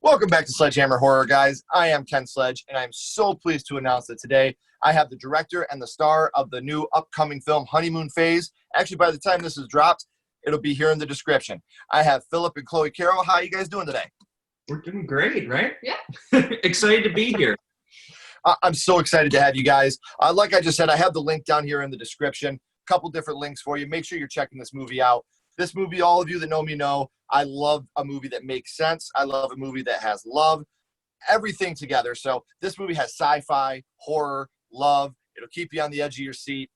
Welcome back to Sledgehammer Horror, guys. I am Ken Sledge, and I'm so pleased to announce that today I have the director and the star of the new upcoming film, Honeymoon Phase. Actually, by the time this is dropped, it'll be here in the description. I have Phillip and Chloe. Carroll, how are you guys doing today? We're doing great, right? Yeah. Excited to be here. I'm so excited to have you guys. Like I just said, I have the link down here in the description. A couple different links for you. Make sure you're checking this movie out. This movie, all of you that know me know, I love a movie that makes sense. I love a movie that has love, everything together. So this movie has sci-fi, horror, love. It'll keep you on the edge of your seat.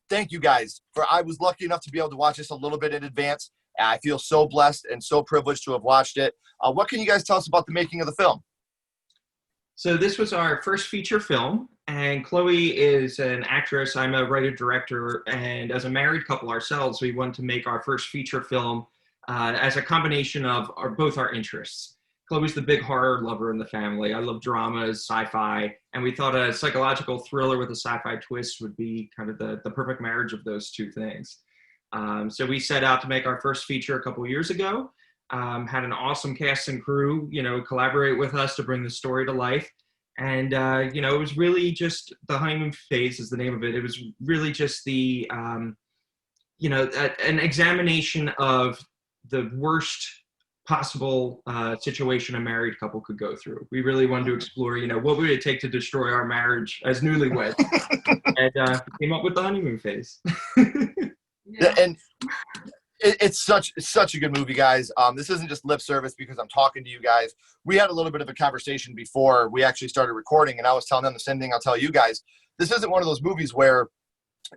Thank you guys. I was lucky enough to be able to watch this a little bit in advance. I feel so blessed and so privileged to have watched it. What can you guys tell us about the making of the film? So this was our first feature film, and Chloe is an actress. I'm a writer-director, and as a married couple ourselves, we wanted to make our first feature film as a combination of both our interests. Chloe's the big horror lover in the family. I love dramas, sci-fi, and we thought a psychological thriller with a sci-fi twist would be kind of the perfect marriage of those two things. So we set out to make our first feature a couple years ago. Had an awesome cast and crew, collaborate with us to bring the story to life. And, it was really just the Honeymoon Phase is the name of it. It was really just the, an examination of the worst possible situation a married couple could go through. We really wanted to explore, what would it take to destroy our marriage as newlyweds? And came up with the Honeymoon Phase. Yeah. And it's such a good movie, guys. This isn't just lip service because I'm talking to you guys. We had a little bit of a conversation before we actually started recording, and I was telling them the same thing I'll tell you guys. This isn't one of those movies where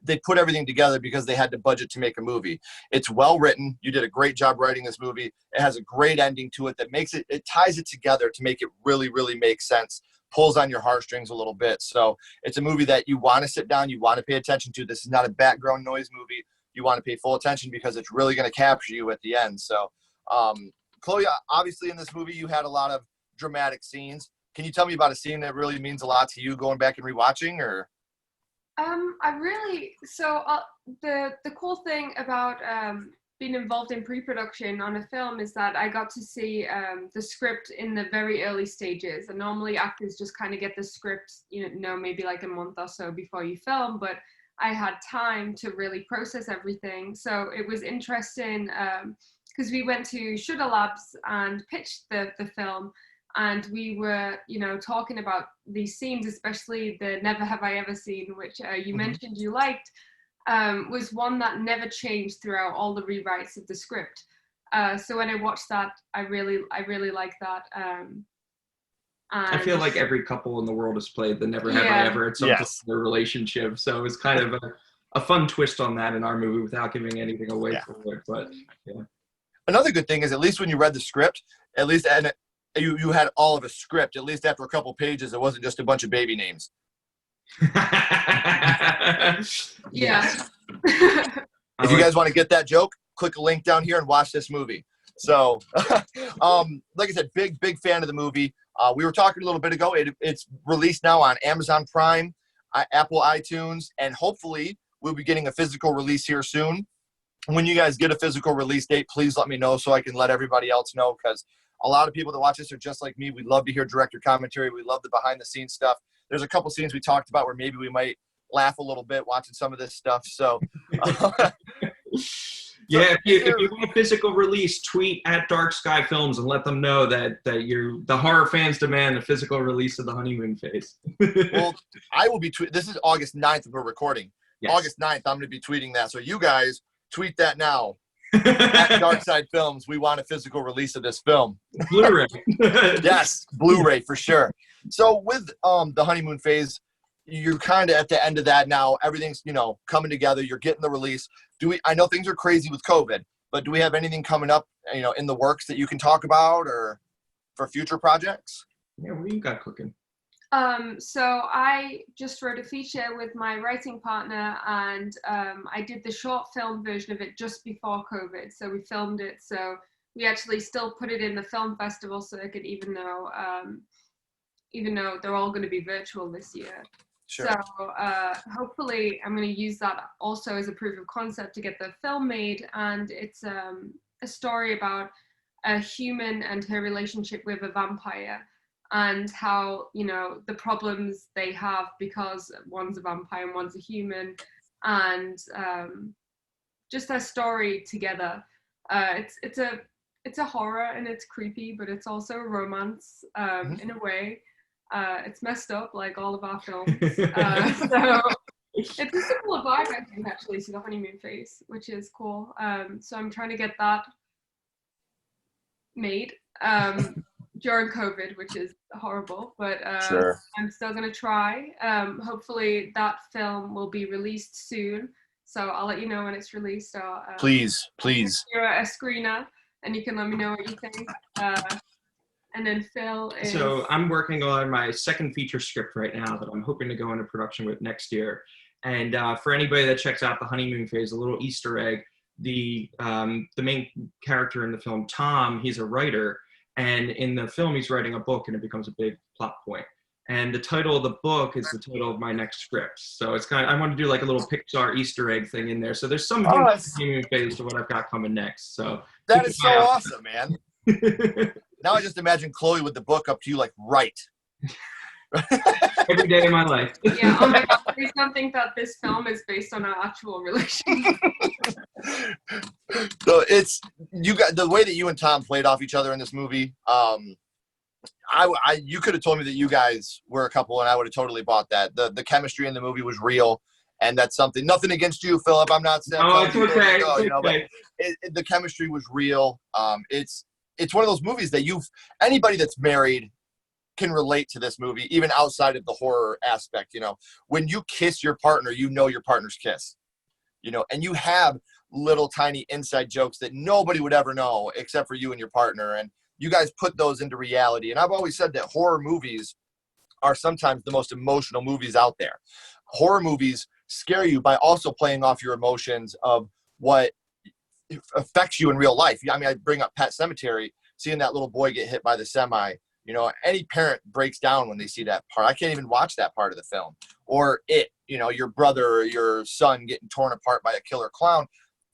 they put everything together because they had the budget to make a movie. It's well written. You did a great job writing this movie. It has a great ending to it that it ties it together to make it really, really make sense, pulls on your heartstrings a little bit. So it's a movie that you want to sit down, you want to pay attention to. This is not a background noise movie. You want to pay full attention because it's really going to capture you at the end. So, Chloe, obviously in this movie, you had a lot of dramatic scenes. Can you tell me about a scene that really means a lot to you going back and rewatching, or? The cool thing about being involved in pre-production on a film is that I got to see the script in the very early stages. And normally actors just kind of get the script, maybe like a month or so before you film, but I had time to really process everything. So it was interesting because we went to Shudder Labs and pitched the film, and we were, talking about these scenes, especially the Never Have I Ever Seen, which you mentioned you liked, was one that never changed throughout all the rewrites of the script. So when I watched that, I really liked that. I feel like every couple in the world has played the Never Have I Ever at some point in their relationship. So it was kind of a fun twist on that in our movie without giving anything away from it. But yeah. Another good thing is at least when you read the script, at least you had all of a script. At least after a couple pages, it wasn't just a bunch of baby names. Yeah. If you guys want to get that joke, click a link down here and watch this movie. So, like I said, big fan of the movie. We were talking a little bit ago. It's released now on Amazon Prime, Apple iTunes, and hopefully we'll be getting a physical release here soon. When you guys get a physical release date, please let me know so I can let everybody else know, because a lot of people that watch this are just like me. We love to hear director commentary. We love the behind-the-scenes stuff. There's a couple scenes we talked about where maybe we might laugh a little bit watching some of this stuff. So, yeah, if you want a physical release, tweet at Dark Sky Films and let them know that the horror fans demand a physical release of the Honeymoon Phase. Well, I will be this is August 9th we're recording. Yes. August 9th, I'm going to be tweeting that. So you guys tweet that now. At Dark Side Films, we want a physical release of this film. Blu-ray. Yes, Blu-ray for sure. So with the Honeymoon Phase, you're kind of at the end of that now. Everything's, coming together. You're getting the release. I know things are crazy with COVID, but do we have anything coming up, in the works that you can talk about or for future projects? Yeah, what do you got cooking? So I just wrote a feature with my writing partner, and I did the short film version of it just before COVID. So we filmed it. So we actually still put it in the film festival circuit, even though they're all going to be virtual this year. Sure. So hopefully I'm going to use that also as a proof of concept to get the film made. And it's a story about a human and her relationship with a vampire, and how, you know, the problems they have because one's a vampire and one's a human, and just their story together. It's a horror and it's creepy, but it's also a romance in a way. It's messed up like all of our films. So it's a similar vibe, I think, actually, to the Honeymoon Phase, which is cool. So I'm trying to get that made during COVID, which is horrible, but Sure. I'm still going to try. Hopefully that film will be released soon, so I'll let you know when it's released. Or, Please. you're a screener, and you can let me know what you think. And then Phil is... So I'm working on my second feature script right now that I'm hoping to go into production with next year. And for anybody that checks out the Honeymoon Phase, a little Easter egg, the main character in the film, Tom, he's a writer. And in the film, he's writing a book, and it becomes a big plot point. And the title of the book is the title of my next script. So it's I want to do like a little Pixar Easter egg thing in there. So there's some Honeymoon Phase to what I've got coming next. So that is so awesome, man. Now I just imagine Chloe with the book up to you, like, right. Every day of my life. Yeah, oh my God, please don't think that this film is based on our actual relationship. So it's, you got the way that you and Tom played off each other in this movie. You could have told me that you guys were a couple, and I would have totally bought that. The chemistry in the movie was real, and that's something. Nothing against you, Philip. I'm not saying. Oh, it's okay. You know, but the chemistry was real. It's one of those movies that anybody that's married can relate to this movie, even outside of the horror aspect. You know, when you kiss your partner, you know your partner's kiss. You know, and you have little tiny inside jokes that nobody would ever know except for you and your partner. And you guys put those into reality. And I've always said that horror movies are sometimes the most emotional movies out there. Horror movies scare you by also playing off your emotions of what affects you in real life. I mean, I bring up Pet Sematary, seeing that little boy get hit by the semi. You know, any parent breaks down when they see that part. I can't even watch that part of the film. Or you know, your brother or your son getting torn apart by a killer clown.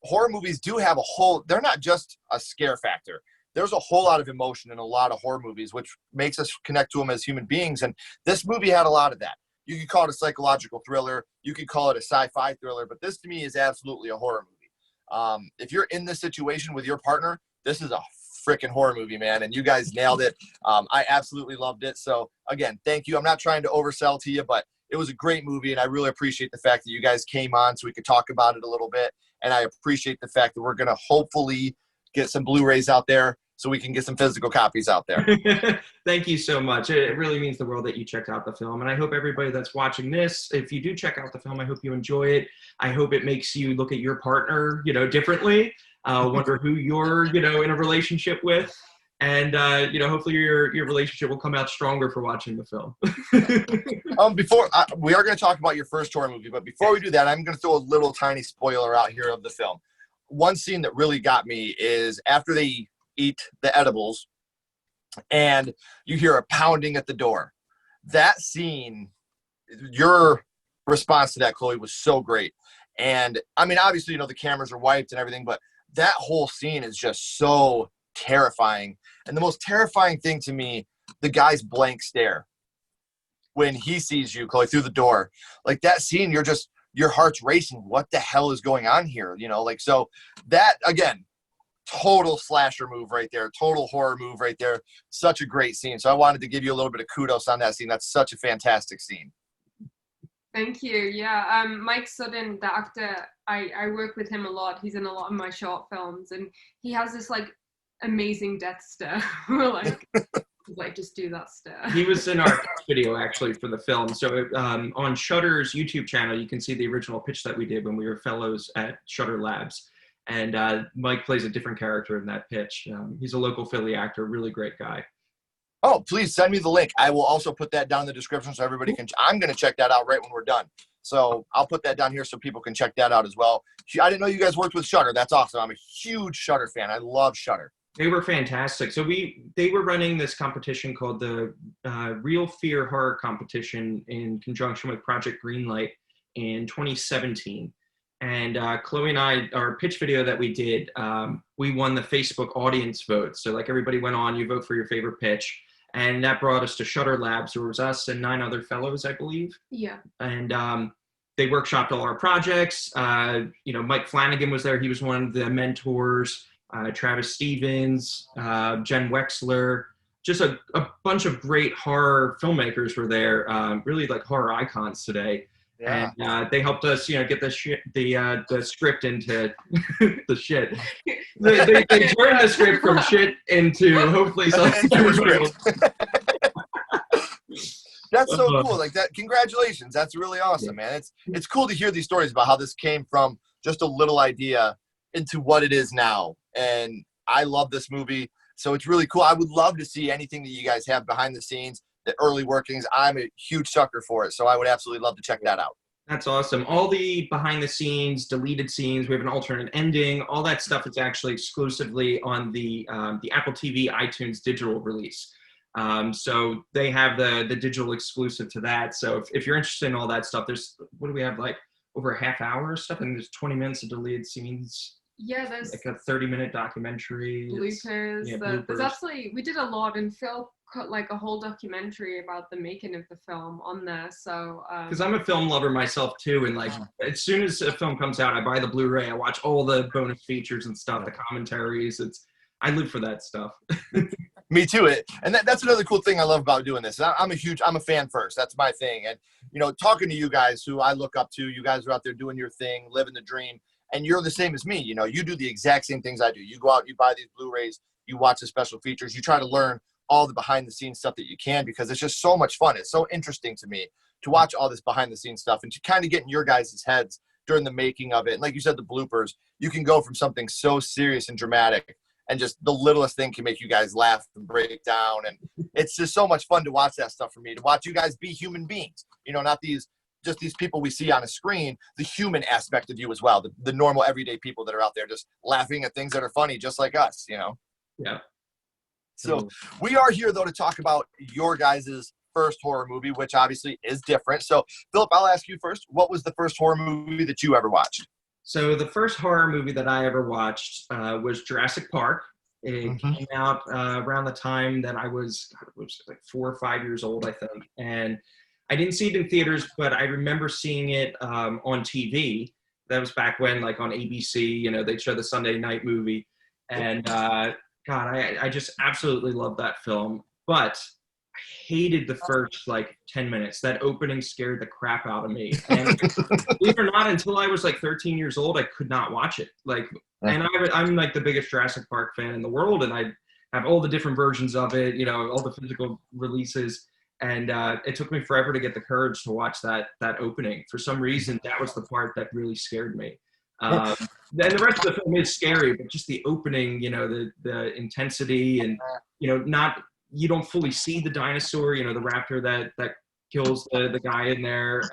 Horror movies do have they're not just a scare factor. There's a whole lot of emotion in a lot of horror movies, which makes us connect to them as human beings. And this movie had a lot of that. You could call it a psychological thriller. You could call it a sci-fi thriller, but this to me is absolutely a horror movie. If you're in this situation with your partner, this is a freaking horror movie, man. And you guys nailed it. I absolutely loved it. So again, thank you. I'm not trying to oversell to you, but it was a great movie. And I really appreciate the fact that you guys came on so we could talk about it a little bit. And I appreciate the fact that we're going to hopefully get some Blu-rays out there so we can get some physical copies out there. Thank you so much. It really means the world that you checked out the film. And I hope everybody that's watching this, if you do check out the film, I hope you enjoy it. I hope it makes you look at your partner, you know, differently. Wonder who you're, you know, in a relationship with. And, you know, hopefully your relationship will come out stronger for watching the film. We are going to talk about your first horror movie, but before we do that, I'm going to throw a little tiny spoiler out here of the film. One scene that really got me is after they eat the edibles and you hear a pounding at the door. That scene, your response to that, Chloe, was so great. And I mean, obviously, you know, the cameras are wiped and everything, but that whole scene is just so terrifying. And the most terrifying thing to me, the guy's blank stare when he sees you, Chloe, through the door. Like that scene, your heart's racing. What the hell is going on here? You know, like, so that, again, total slasher move right there, total horror move right there. Such a great scene. So I wanted to give you a little bit of kudos on that scene. That's such a fantastic scene. Thank you. Yeah, Mike Sudden, the actor, I work with him a lot. He's in a lot of my short films, and he has this like amazing death stare. like just do that stare. He was in our video actually for the film. So on Shudder's YouTube channel, you can see the original pitch that we did when we were fellows at Shudder Labs. And Mike plays a different character in that pitch. He's a local Philly actor, really great guy. Oh, please send me the link. I will also put that down in the description so everybody can. I'm going to check that out right when we're done. So I'll put that down here so people can check that out as well. I didn't know you guys worked with Shudder. That's awesome. I'm a huge Shudder fan. I love Shudder. They were fantastic. So they were running this competition called the Real Fear Horror Competition in conjunction with Project Greenlight in 2017. And Chloe and I, our pitch video that we did, we won the Facebook audience vote. So like everybody went on, you vote for your favorite pitch. And that brought us to Shudder Labs. There was us and 9 other fellows, I believe. Yeah. And they workshopped all our projects. Mike Flanagan was there. He was one of the mentors. Travis Stevens, Jen Wexler, just a bunch of great horror filmmakers were there. Really like horror icons today. Yeah. And they helped us, get the script into the shit. They turned the script from shit into hopefully something. That's so cool. Like that. Congratulations. That's really awesome, man. It's cool to hear these stories about how this came from just a little idea into what it is now. And I love this movie. So it's really cool. I would love to see anything that you guys have behind the scenes, the early workings. I'm a huge sucker for it. So I would absolutely love to check that out. That's awesome. All the behind the scenes, deleted scenes, we have an alternate ending. All that stuff is actually exclusively on the Apple TV iTunes digital release. So they have the digital exclusive to that. So if you're interested in all that stuff, what do we have, like over a half hour or stuff? And there's 20 minutes of deleted scenes. Yeah, there's like a 30-minute documentary. Bloopers. Bloopers. There's actually, we did a lot, and Phil cut like a whole documentary about the making of the film on there. So because I'm a film lover myself too, and like as soon as a film comes out, I buy the Blu-ray, I watch all the bonus features and stuff, the commentaries. I live for that stuff. Me too. And that's another cool thing I love about doing this. I'm a fan first. That's my thing. And, talking to you guys who I look up to, you guys are out there doing your thing, living the dream, and you're the same as me. You do the exact same things I do. You go out, you buy these Blu-rays, you watch the special features, you try to learn all the behind the scenes stuff that you can, because it's just so much fun. It's so interesting to me to watch all this behind the scenes stuff and to kind of get in your guys' heads during the making of it. And like you said, the bloopers, you can go from something so serious and dramatic, and just the littlest thing can make you guys laugh and break down. And it's just so much fun to watch that stuff for me, to watch you guys be human beings, not these people we see on a screen, the human aspect of you as well, the normal everyday people that are out there just laughing at things that are funny, just like us, Yeah. So we are here, though, to talk about your guys' first horror movie, which obviously is different. So, Phillip, I'll ask you first. What was the first horror movie that you ever watched? So the first horror movie that I ever watched was Jurassic Park. It came out around the time that I was like 4 or 5 years old, I think. And I didn't see it in theaters, but I remember seeing it on TV. That was back when, like on ABC, they'd show the Sunday night movie. And God, I just absolutely loved that film. But I hated the first 10 minutes. That opening scared the crap out of me. And believe it or not, until I was 13 years old, I could not watch it. And I'm like the biggest Jurassic Park fan in the world, and I have all the different versions of it, all the physical releases. And it took me forever to get the courage to watch that opening. For some reason, that was the part that really scared me. And the rest of the film is scary, but just the opening, the intensity, and you don't fully see the dinosaur, the raptor that kills the guy in there.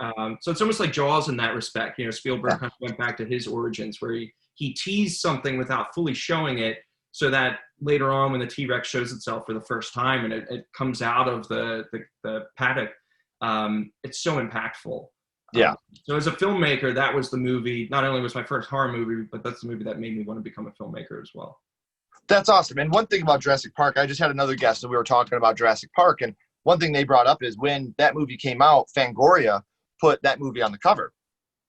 So it's almost like Jaws in that respect. Spielberg kind of went back to his origins, where he teased something without fully showing it, so that later on, when the T-Rex shows itself for the first time and it comes out of the paddock, it's so impactful. Yeah. So as a filmmaker, that was the movie. Not only was my first horror movie, but that's the movie that made me want to become a filmmaker as well. That's awesome. And one thing about Jurassic Park, I just had another guest, and we were talking about Jurassic Park, and one thing they brought up is when that movie came out, Fangoria put that movie on the cover.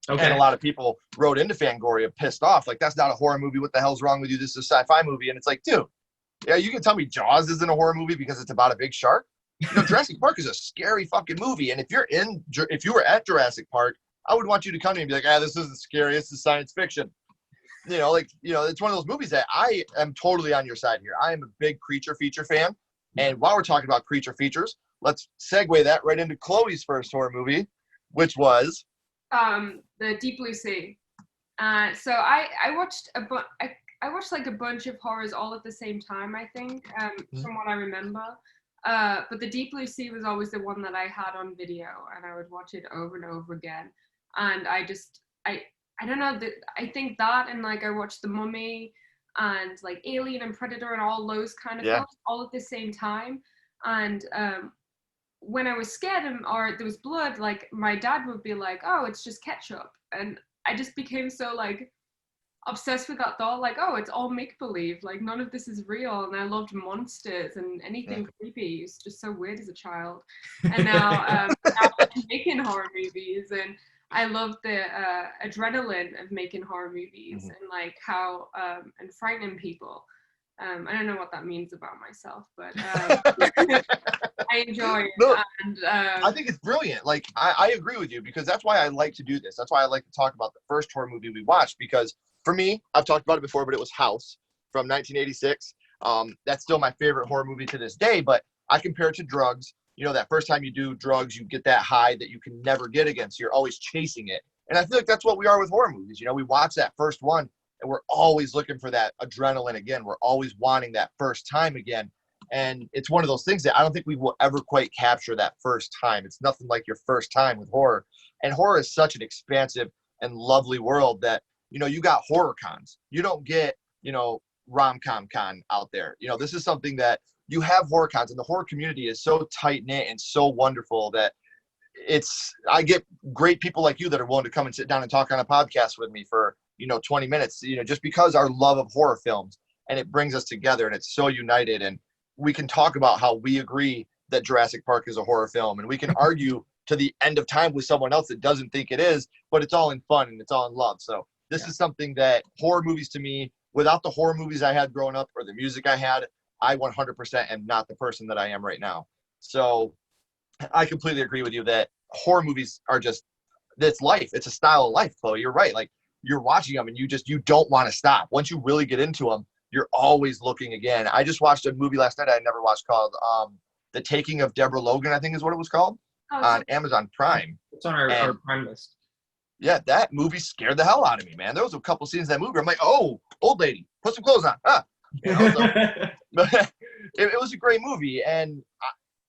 Okay. And a lot of people wrote into Fangoria pissed off, like, that's not a horror movie. What the hell's wrong with you? This is a sci-fi movie. And it's like, dude, yeah, you can tell me Jaws isn't a horror movie because it's about a big shark. Jurassic Park is a scary fucking movie. And if you were at Jurassic Park, I would want you to come to me and be like, this isn't scary. This is science fiction. It's one of those movies that I am totally on your side here. I am a big creature feature fan. And while we're talking about creature features, let's segue that right into Chloe's first horror movie, which was The Deep Blue Sea. So I watched I watched like a bunch of horrors all at the same time, I think, from what I remember. But the Deep Blue Sea was always the one that I had on video, and I would watch it over and over again. And I don't know, I think that, and like I watched The Mummy and like Alien and Predator and all those kind of films all at the same time. And when I was scared or there was blood, like my dad would be like, "Oh, it's just ketchup," and I just became so like obsessed with that thought, like, oh, it's all make-believe, like none of this is real. And I loved monsters and anything creepy. It was just so weird as a child. And now I'm making horror movies, and I love the adrenaline of making horror movies and like how and frightening people. I don't know what that means about myself, but I enjoy it. No, and I think it's brilliant. Like, I agree with you, because that's why I like to do this. That's why I like to talk about the first horror movie we watched, because for me, I've talked about it before, but it was House from 1986. That's still my favorite horror movie to this day, but I compare it to drugs. You know, that first time you do drugs, you get that high that you can never get again, so you're always chasing it. And I feel like that's what we are with horror movies. You know, we watch that first one, and we're always looking for that adrenaline again. We're always wanting that first time again. And it's one of those things that I don't think we will ever quite capture that first time. It's nothing like your first time with horror. And horror is such an expansive and lovely world that, you know, you got horror cons. You don't get, you know, rom-com con out there. You know, this is something that you have horror cons, and the horror community is so tight-knit and so wonderful that I get great people like you that are willing to come and sit down and talk on a podcast with me for, you know, 20 minutes, you know, just because our love of horror films, and it brings us together, and it's so united. And we can talk about how we agree that Jurassic Park is a horror film, and we can argue to the end of time with someone else that doesn't think it is, but it's all in fun and it's all in love. So this is something that horror movies, to me, without the horror movies I had growing up or the music I had, I 100% am not the person that I am right now. So I completely agree with you that horror movies are just, it's life. It's a style of life, Chloe. You're right. Like, you're watching them and you don't want to stop. Once you really get into them, you're always looking again. I just watched a movie last night I had never watched called The Taking of Deborah Logan, I think is what it was called, on Amazon Prime. It's on our Prime list. Yeah, that movie scared the hell out of me, man. There was a couple scenes in that movie. I'm like, oh, old lady, put some clothes on. You know, so, it was a great movie, and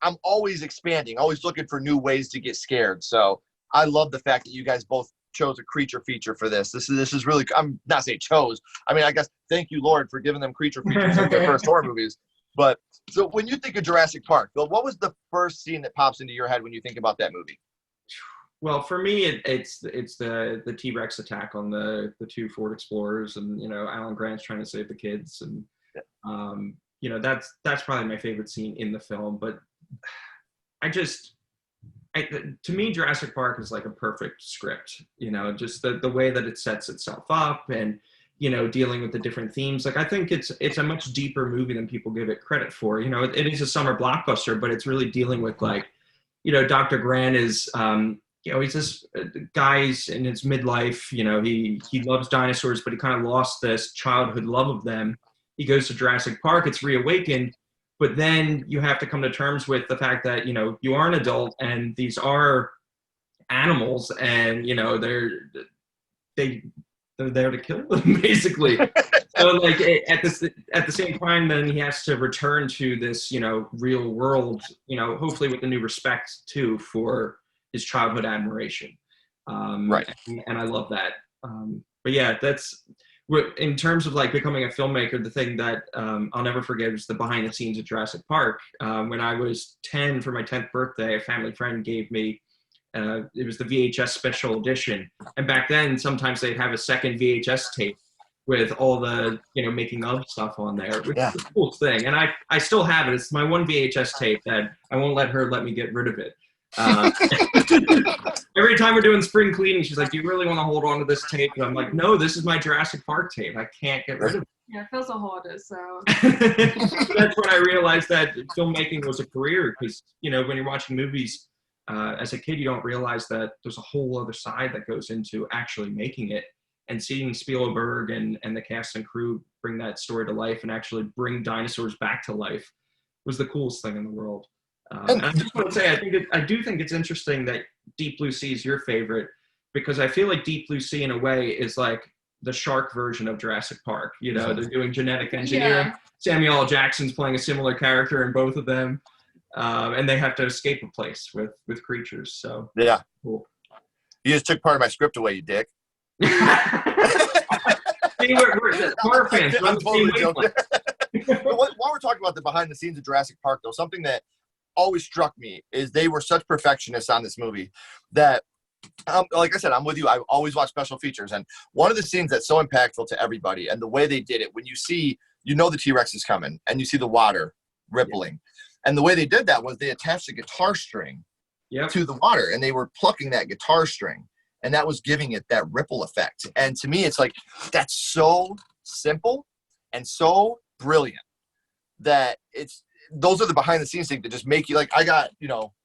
I'm always expanding, always looking for new ways to get scared. So I love the fact that you guys both chose a creature feature for this. This is really, I'm not saying chose. I mean, I guess thank you, Lord, for giving them creature features in their first horror movies. But so when you think of Jurassic Park, Bill, what was the first scene that pops into your head when you think about that movie? Well, for me, it's the T-Rex attack on the two Ford Explorers, and you know, Alan Grant's trying to save the kids, and you know, that's probably my favorite scene in the film. But to me, Jurassic Park is like a perfect script. You know, just the way that it sets itself up, and you know, dealing with the different themes. Like, I think it's a much deeper movie than people give it credit for. You know, it is a summer blockbuster, but it's really dealing with, like, you know, Dr. Grant is you know, he's this guy's in his midlife. You know, he loves dinosaurs, but he kind of lost this childhood love of them. He goes to Jurassic Park, it's reawakened, but then you have to come to terms with the fact that, you know, you are an adult and these are animals, and, you know, they're there to kill them, basically. So, like, at the same time, then he has to return to this, you know, real world, you know, hopefully with a new respect too for his childhood admiration. Right. And I love that. But yeah, that's, in terms of like becoming a filmmaker, the thing that I'll never forget is the behind the scenes of Jurassic Park. When I was 10 for my 10th birthday, a family friend gave me, it was the VHS special edition. And back then, sometimes they'd have a second VHS tape with all the, you know, making of stuff on there, which is the coolest thing. And I still have it. It's my one VHS tape that I won't let me get rid of it. Every time we're doing spring cleaning, she's like, do you really want to hold on to this tape? And I'm like, no, this is my Jurassic Park tape. I can't get rid of it. Yeah, Phil's a hoarder, so. That's when I realized that filmmaking was a career, because, you know, when you're watching movies, as a kid, you don't realize that there's a whole other side that goes into actually making it. And seeing Spielberg and the cast and crew bring that story to life and actually bring dinosaurs back to life was the coolest thing in the world. And I just want to say, I do think it's interesting that Deep Blue Sea is your favorite, because I feel like Deep Blue Sea, in a way, is like the shark version of Jurassic Park. You know, they're doing genetic engineering. Yeah. Samuel L. Jackson's playing a similar character in both of them. and they have to escape a place with creatures. So Yeah. cool. You just took part of my script away, you dick. See, we're horror fans. I'm totally joking. But while we're talking about the behind the scenes of Jurassic Park, though, something that always struck me is they were such perfectionists on this movie that, like I said, I'm with you. I always watch special features. And one of the scenes that's so impactful to everybody and the way they did it, when you see, the T-Rex is coming and you see the water rippling. Yeah. And the way they did that was they attached a guitar string to the water and they were plucking that guitar string. And that was giving it that ripple effect. And to me, it's like, that's so simple and so brilliant that those are the behind the scenes things that just make you like, I got,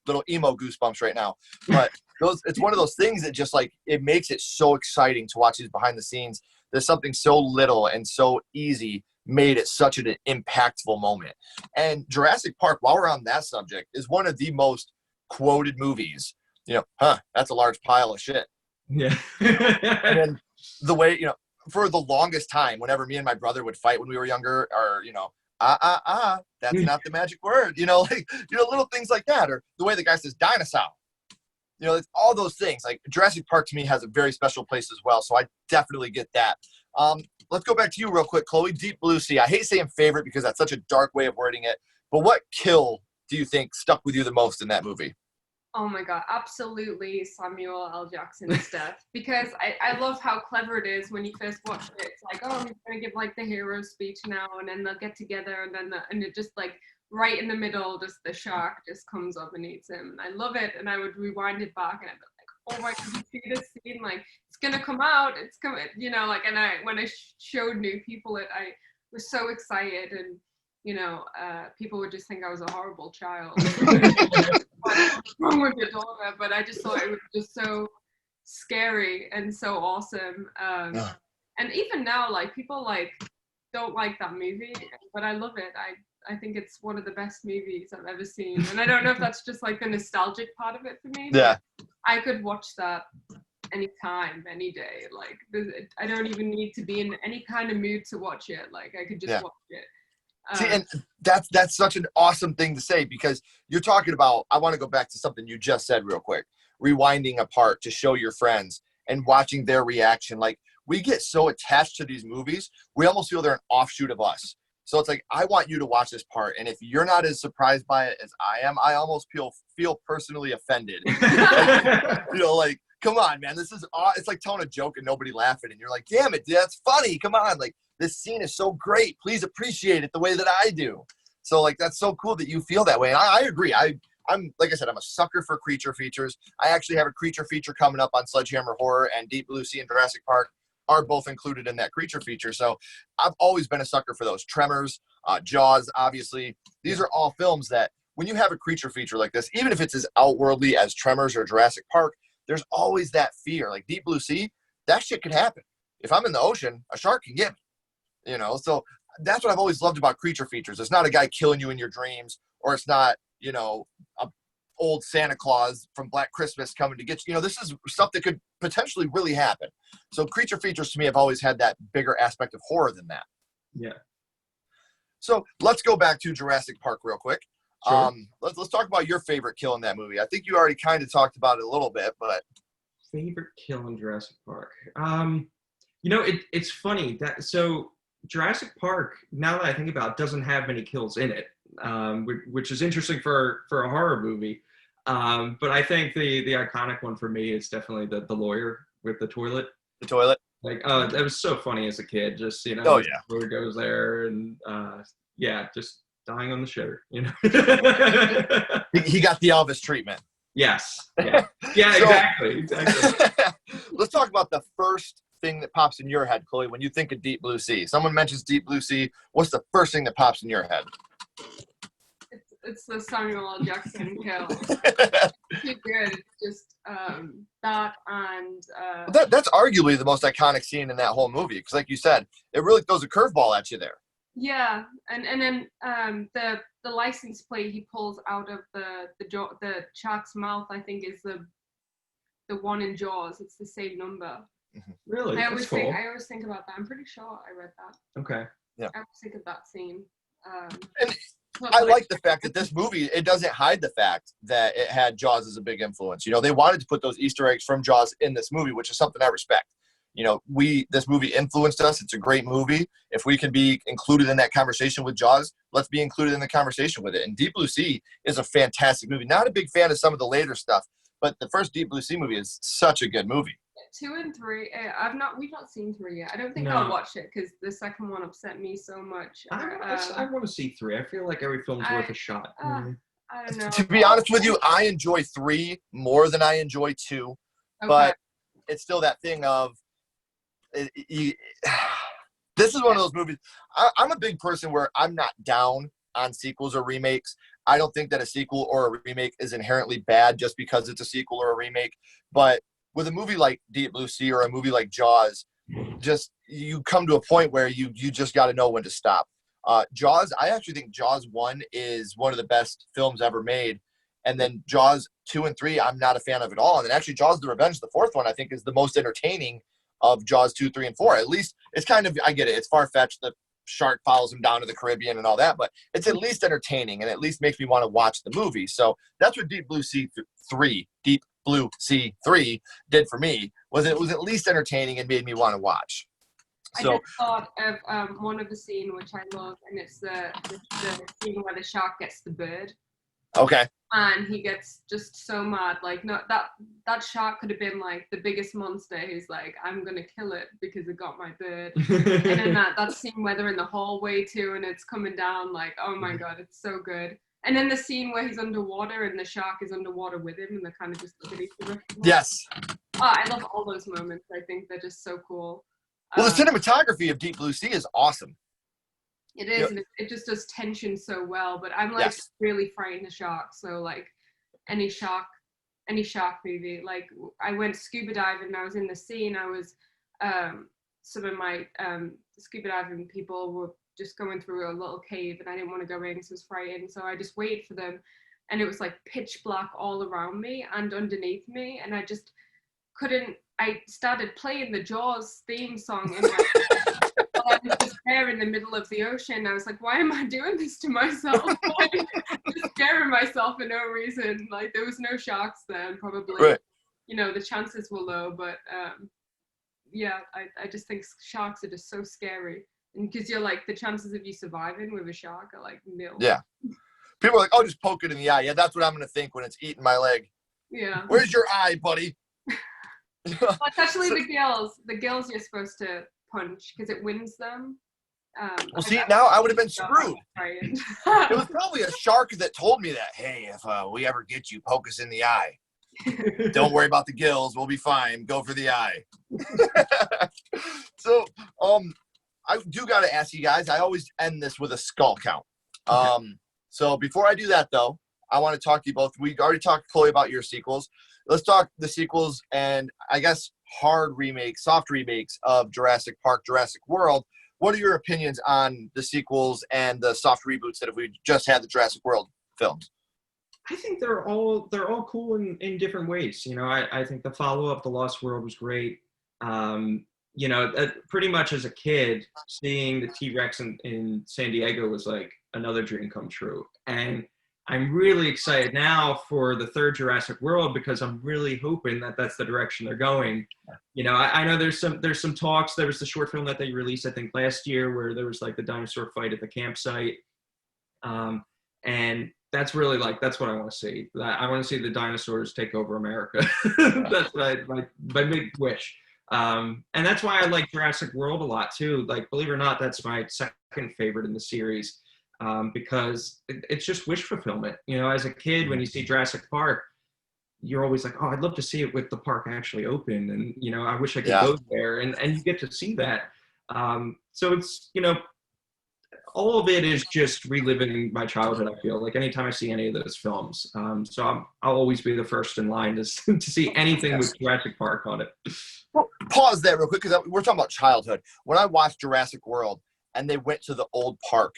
little emo goosebumps right now, but it's one of those things that just like, it makes it so exciting to watch these behind the scenes. There's something so little and so easy made it such an impactful moment. And Jurassic Park, while we're on that subject, is one of the most quoted movies. That's a large pile of shit. Yeah. And then the way, for the longest time, whenever me and my brother would fight when we were younger, or, that's not the magic word, little things like that, or the way the guy says dinosaur, it's all those things. Like Jurassic Park to me has a very special place as well. So I definitely get that. Let's go back to you real quick, Chloe. Deep Blue Sea. I hate saying favorite because that's such a dark way of wording it, but what kill do you think stuck with you the most in that movie? Oh my God, absolutely Samuel L. Jackson's death. Because I love how clever it is when you first watch it. It's like, oh, he's going to give like the hero speech now, and then they'll get together, and then and it just like right in the middle, just the shark just comes up and eats him. And I love it, and I would rewind it back, and I'd be like, oh my God, you see this scene? Like, it's going to come out, it's coming, like, and when I showed new people it, I was so excited, and people would just think I was a horrible child. What's wrong with your daughter? But I just thought it was just so scary and so awesome. And even now, like, people like don't like that movie, but I love it. I think it's one of the best movies I've ever seen. And I don't know if that's just like the nostalgic part of it for me. Yeah. I could watch that anytime, any day. Like, I don't even need to be in any kind of mood to watch it. Like, I could just watch it. See, and that's such an awesome thing to say, because you're talking about, I want to go back to something you just said real quick, rewinding a part to show your friends and watching their reaction. Like, we get so attached to these movies, we almost feel they're an offshoot of us. So it's like, I want you to watch this part, and if you're not as surprised by it as I am, I almost feel personally offended. Like, come on, man, it's like telling a joke and nobody laughing, and you're like, damn it, dude, that's funny, come on, like, this scene is so great. Please appreciate it the way that I do. So like, that's so cool that you feel that way. And I agree. I'm like I said, I'm a sucker for creature features. I actually have a creature feature coming up on Sledgehammer Horror, and Deep Blue Sea and Jurassic Park are both included in that creature feature. So I've always been a sucker for those. Tremors, Jaws, obviously. These are all films that when you have a creature feature like this, even if it's as outwardly as Tremors or Jurassic Park, there's always that fear. Like Deep Blue Sea, that shit could happen. If I'm in the ocean, a shark can get me. So that's what I've always loved about creature features. It's not a guy killing you in your dreams, or it's not, a old Santa Claus from Black Christmas coming to get you. This is stuff that could potentially really happen. So creature features to me have always had that bigger aspect of horror than that. Yeah. So let's go back to Jurassic Park real quick. Sure. Let's talk about your favorite kill in that movie. I think you already kind of talked about it a little bit, but favorite kill in Jurassic Park. It's funny that Jurassic Park, now that I think about it, doesn't have many kills in it, which is interesting for a horror movie. But I think the iconic one for me is definitely the lawyer with the toilet. The toilet. Like, that was so funny as a kid. Just Oh yeah. The lawyer goes there and just dying on the shitter. He got the Elvis treatment. Yes. Yeah. Yeah. Exactly. Let's talk about the first thing that pops in your head, Chloe, when you think of Deep Blue Sea. Someone mentions Deep Blue Sea. What's the first thing that pops in your head? It's the Samuel L. Jackson kill. Too good. It's just that, and that's arguably the most iconic scene in that whole movie, because, like you said, it really throws a curveball at you there. Yeah, and then the license plate he pulls out of the shark's mouth, I think, is the one in Jaws. It's the same number. Really? I always think about that. I'm pretty sure I read that. Okay. Yeah. I always think of that scene. And But, I like the fact that this movie, it doesn't hide the fact that it had Jaws as a big influence. You know, they wanted to put those Easter eggs from Jaws in this movie, which is something I respect. You know, this movie influenced us. It's a great movie. If we can be included in that conversation with Jaws, let's be included in the conversation with it. And Deep Blue Sea is a fantastic movie. Not a big fan of some of the later stuff, but the first Deep Blue Sea movie is such a good movie. 2 and 3, we've not seen 3 yet. I don't think No. I'll watch it because the second one upset me so much. I want to see 3. I feel like every film's worth a shot. I don't know. To be honest with you, I enjoy 3 more than I enjoy 2, Okay. but it's still that thing of this is one of those movies. I'm a big person where I'm not down on sequels or remakes. I don't think that a sequel or a remake is inherently bad just because it's a sequel or a remake. But with a movie like Deep Blue Sea or a movie like Jaws, just you come to a point where you just got to know when to stop. Jaws, I actually think Jaws 1 is one of the best films ever made. And then Jaws 2 and 3, I'm not a fan of at all. And then actually Jaws the Revenge, the fourth one, I think is the most entertaining of Jaws 2, 3, and 4. At least it's kind of, I get it. It's far-fetched. The shark follows him down to the Caribbean and all that, but it's at least entertaining and at least makes me want to watch the movie. So that's what Deep Blue Sea 3 did for me, was it was at least entertaining and made me want to watch. So I just thought of one of the scene which I love, and it's the scene where the shark gets the bird. okay. And he gets just so mad. Like, no, that shark could have been like the biggest monster who's like, I'm gonna kill it because it got my bird. And then that scene where they're in the hallway too, and it's coming down, like, oh my god, it's so good. And then the scene where he's underwater and the shark is underwater with him, and they kind of just look at each other. Yes. I love all those moments. I think they're just so cool. Well, the cinematography of Deep Blue Sea is awesome. It is, and it just does tension so well. But I'm like really frightened of sharks, so like any shark movie. Like I went scuba diving, and I was in the sea, and I was some of my scuba diving people were just going through a little cave, and I didn't want to go in because I was frightened. So I just waited for them, and it was like pitch black all around me and underneath me, and I just couldn't. I started playing the Jaws theme song in my I was just there in the middle of the ocean. I was like, why am I doing this to myself? Just scaring myself for no reason. Like there was no sharks there, and probably, you know, the chances were low. But yeah, I just think sharks are just so scary, and because you're like the chances of you surviving with a shark are like nil. Yeah. People are like, oh, just poke it in the eye. Yeah, that's what I'm gonna think when it's eating my leg. Yeah. Where's your eye, buddy? Well, it's actually the gills. The gills you're supposed to punch because it wins them. Well, see, now I would have been screwed. It was probably a shark that told me that, hey, if we ever get you, poke us in the eye. Don't worry about the gills. We'll be fine. Go for the eye. So, I do got to ask you guys, I always end this with a skull count. So before I do that, though, I want to talk to you both. We already talked, Chloe, about your sequels. Let's talk the sequels and I guess hard remakes, soft remakes of Jurassic Park, Jurassic World. What are your opinions on the sequels and the soft reboots that we just had the Jurassic World films? I think they're all cool in different ways. You know, I think the follow-up, The Lost World, was great. You know, pretty much as a kid, seeing the T-Rex in San Diego was like another dream come true. And I'm really excited now for the third Jurassic World because I'm really hoping that that's the direction they're going. You know, I know there's some talks. There was the short film that they released, I think, last year where there was like the dinosaur fight at the campsite. And that's really that's what I want to see. I want to see the dinosaurs take over America. That's my big wish. And that's why I like Jurassic World a lot too. Like, believe it or not, that's my second favorite in the series. Because it's just wish fulfillment. You know, as a kid, when you see Jurassic Park, you're always like, oh, I'd love to see it with the park actually open. And, you know, I wish I could go there. And you get to see that. So it's, you know, all of it is just reliving my childhood, I feel. Like anytime I see any of those films. So I'll always be the first in line to see anything with Jurassic Park on it. Well, pause there real quick because we're talking about childhood. When I watched Jurassic World and they went to the old park,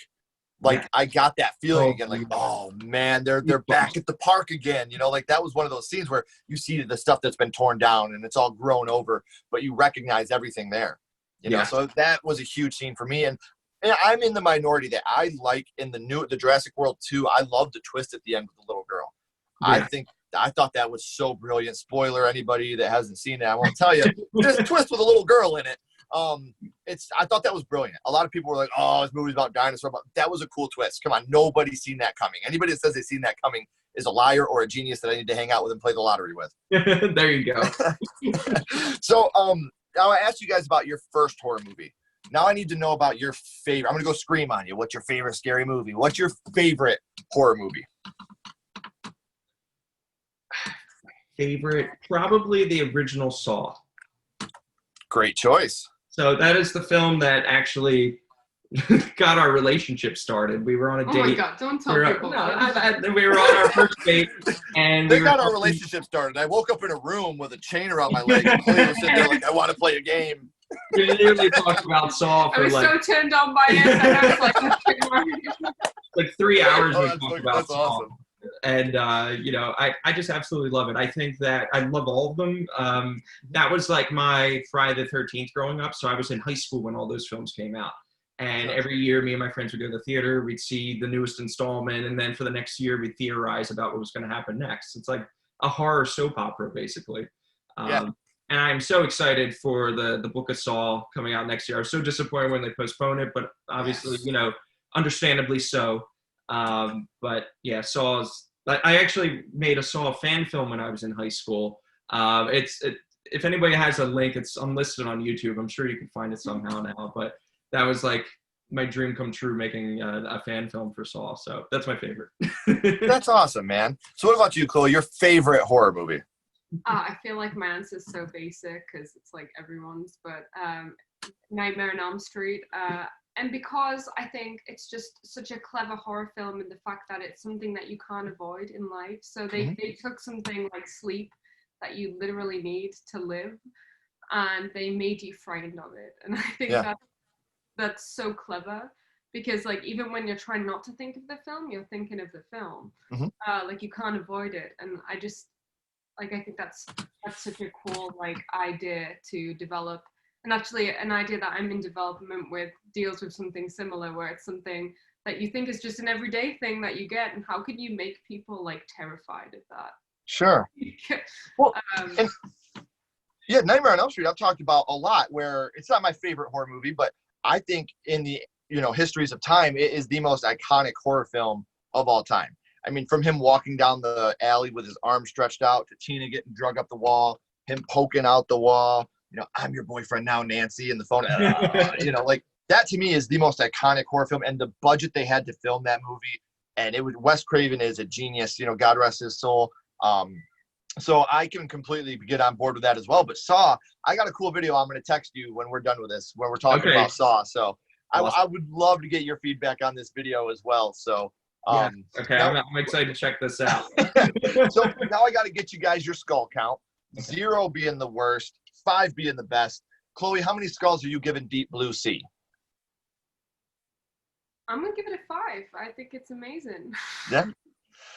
I got that feeling again, like, oh man, they're back at the park again. You know, like that was one of those scenes where you see the stuff that's been torn down and it's all grown over, but you recognize everything there. You know, so that was a huge scene for me. And and I'm in the minority that I like in the Jurassic World 2. I love the twist at the end with the little girl. Yeah. I thought that was so brilliant. Spoiler, anybody that hasn't seen it, I won't tell you. There's a twist with a little girl in it. I thought that was brilliant. A lot of people were like, "Oh, this movie's about dinosaurs." But that was a cool twist. Come on, nobody's seen that coming. Anybody that says they've seen that coming is a liar or a genius that I need to hang out with and play the lottery with. There you go. So, now I asked you guys about your first horror movie. Now I need to know about your favorite. I'm gonna go scream on you. What's your favorite scary movie? What's your favorite horror movie? Favorite, probably the original Saw. Great choice. So that is the film that actually got our relationship started. We were on a date. Oh my God, don't tell people. We were on our first date, and they got our relationship started. I woke up in a room with a chain around my leg, and Chloe was sitting there like, "I want to play a game." We literally talked about Saw for I was so turned on by it, and I was like 3 hours. We that's talked about Saw. awesome. And I just absolutely love it. I think that I love all of them. That was like my Friday the 13th growing up. So I was in high school when all those films came out. And every year, me and my friends would go to the theater. We'd see the newest installment, and then for the next year, we'd theorize about what was going to happen next. It's like a horror soap opera, basically. And I'm so excited for the Book of Saw coming out next year. I was so disappointed when they postponed it, but obviously, understandably so. But yeah, Saw's. I actually made a Saw fan film when I was in high school. If anybody has a link, it's unlisted on YouTube. I'm sure you can find it somehow now. But that was like my dream come true, making a fan film for Saw. So that's my favorite. That's awesome, man. So what about you, Chloe? Your favorite horror movie? I feel like my answer is so basic because it's like everyone's, but Nightmare on Elm Street. And because I think it's just such a clever horror film in the fact that it's something that you can't avoid in life. So they took something like sleep that you literally need to live, and they made you frightened of it. And I think that's so clever because like even when you're trying not to think of the film, you're thinking of the film. Like you can't avoid it. And I just I think that's such a cool like idea to develop. And actually, an idea that I'm in development with deals with something similar, where it's something that you think is just an everyday thing that you get, and how can you make people like terrified of that? Sure. Well, Nightmare on Elm Street I've talked about a lot. Where it's not my favorite horror movie, but I think in the histories of time, it is the most iconic horror film of all time. I mean, from him walking down the alley with his arms stretched out to Tina getting drug up the wall, him poking out the wall. I'm your boyfriend now, Nancy, and the phone, like that to me is the most iconic horror film, and the budget they had to film that movie. And Wes Craven is a genius, God rest his soul. So I can completely get on board with that as well. But Saw, I got a cool video I'm going to text you when we're done with this, when we're talking about Saw. So awesome. I would love to get your feedback on this video as well. So, okay. Now, I'm excited to check this out. So now I got to get you guys your skull count, 0 being the worst, 5 being the best. Chloe, how many skulls are you giving Deep Blue Sea? I'm going to give it a 5. I think it's amazing. Yeah.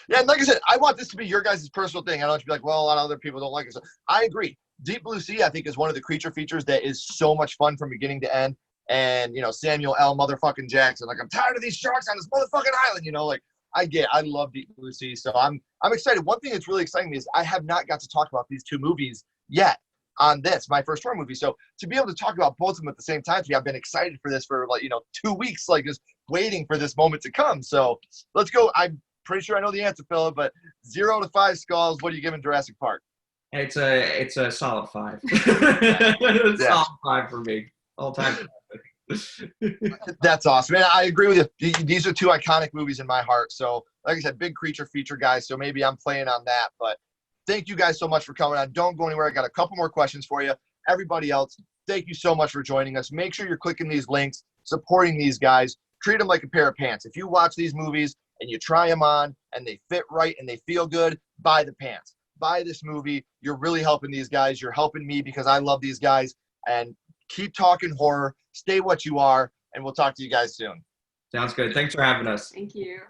Yeah, and like I said, I want this to be your guys' personal thing. I don't want you to be like, well, a lot of other people don't like it. So I agree. Deep Blue Sea, I think, is one of the creature features that is so much fun from beginning to end. And, Samuel L. motherfucking Jackson, like, I'm tired of these sharks on this motherfucking island, I love Deep Blue Sea. So I'm excited. One thing that's really exciting me is I have not got to talk about these 2 movies yet on this, my first horror movie. So to be able to talk about both of them at the same time, I've been excited for this for 2 weeks, just waiting for this moment to come. So let's go. I'm pretty sure I know the answer, Phillip, but 0 to 5 skulls, what are you giving Jurassic Park? It's a solid 5. Solid 5 for me. All time. That's awesome, man. I agree with you. These are 2 iconic movies in my heart. So like I said, big creature feature guys. So maybe I'm playing on that, but thank you guys so much for coming on. Don't go anywhere. I got a couple more questions for you. Everybody else, thank you so much for joining us. Make sure you're clicking these links, supporting these guys. Treat them like a pair of pants. If you watch these movies and you try them on and they fit right and they feel good, buy the pants. Buy this movie. You're really helping these guys. You're helping me because I love these guys. And keep talking horror. Stay what you are. And we'll talk to you guys soon. Sounds good. Thanks for having us. Thank you.